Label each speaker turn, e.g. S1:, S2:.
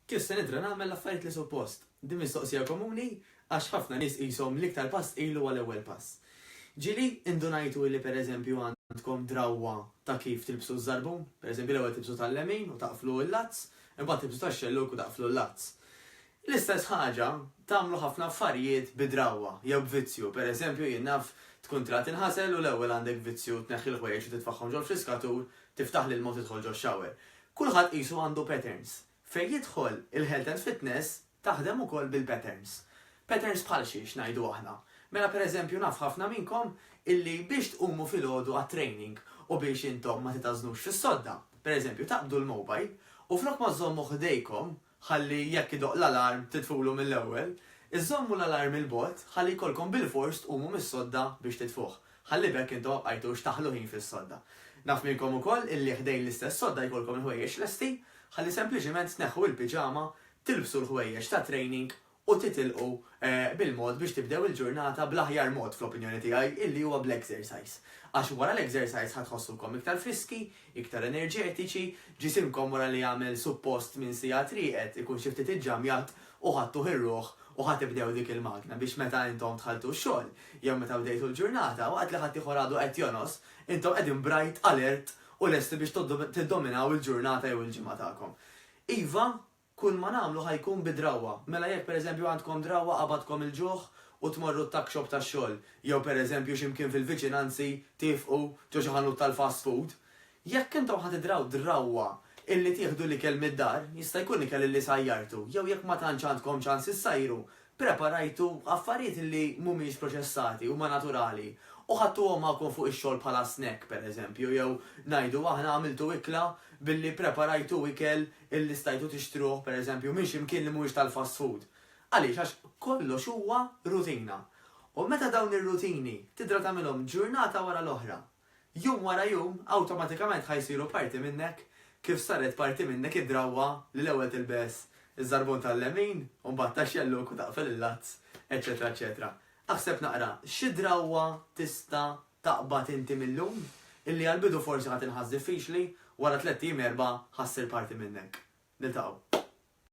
S1: kif se nidra nagħmel l-affarijiet li suppost. Din mistoqsija komuni għax ħafna nies qishom l-iktar pass ilu għal-ewwel pass. Ġieli indunajtu li pereżempju għandkom drawwa ta' kif tilbsu ż-żarbun, pereżempju l-ewwel tibsu tal-lemin u taqflu l-lazz, imbagħad tibsu tax-xelluk u taqflu l-lazz. L-istess ħaġa tagħmlu ħafna affarijiet bidrawwa jew b'vizzju, pereżempju jien naf tkun trid tinħasel u l-ewwel għandek vizzju tneħħi l-ħwejjeġ u titfaħħom ġol friskatur, tiftaħ lil mod tidħol ġol shower. Kulħadd qisu għandu patterns. Fejn jidħol il-health and fitness taħdem ukoll bil-patterns. Patterns bħal xiex ngħidu aħna. Mela pereżempju naf ħafna minnkom illi biex tqumu filgħodu għat-training u biex intom ma titażnux fis-sodda. Pereżempju taqbdu l-mobile u flok ma żommu ħdejkom ħalli jekk idoq l-alarm titfulu mill-ewwel, iżommu l-alarm il-bot ħalli jkollkom bil-fors tqumu mis-sodda biex titfuh. Ħalli bekk intom qajtux taħlu ħin fis-sodda. Naf minnkom ukoll illi ħdejn l-istess sodda jkollkom il-ħwejjeġ lesti, ħalli sempliċement tneħħu l-piġama, tilbsu l-ħwejjeġ ta' training u titilqu bil-mod biex tibdew il-ġurnata bl-aħjar mod fl-opinjoni tiegħi illi huwa bl-exercise. Għax wara l-exercise ħatħossukom iktar friski, iktar enerġetiċi, ġisimkom wara li jagħmel suppost minn sija triqet ikun xi ftit iġġamjat u ħadtu ħirruħ u ħatibdew dik il-magna biex meta intom tħaltu x-xogħol jew meta bdejtu l-ġurnata waqt li ħadd ieħor għadu qed jonos, intom qegħdin bright alert u lesti biex tiddominaw il-ġurnata jew il-ġimgħa tagħkom. Iva, kull ma nagħmlu ħajkun bidrawwa. Mela jekk pereżempju għandkom drawwa qabadkom il-ġuħ u tmorru t-takxob tax-xogħol, jew pereżempju x'imkien fil-viċinanzi tifqu ġo xi ħanut tal-fast food, jekk intom ħatidraw drawwa illi tieħdu l-ikel mid-dar, jista' jkun ikel illi sajjartu, jew jekk ma tantx għandkom ċans issajru, preparajtu affarijiet illi mhumiex proċessati huma naturali. U ħadtuhom magħkom fuq ix-xogħol bħala snack pereżempju, jew ngħidu aħna għamiltu ikla billi preparajtu ikel illi stajtu tixtruh pereżempju minn x'imkien li mhuwiex tal-fast food. Għaliex għax kollox huwa rutina. U meta dawn ir-rutini tidra tagħmilhom ġurnata wara l-oħra, jum wara jum awtomatikament ħajsiru parti minnek kif saret parti minnek id-drawwa li l-ewwel tilbes iż-żarbun tal-lemin u mbagħad tax-xelluk u taqfel il-lazz, eċetera, eċetera. Aħseb naqra, xi drawwa tista' taqbad inti mill-lum illi għal-bidu forsi ħadd inħass diffiċli wara 3 ieiem 4 ħassir parti minnek. Niltaqgħu.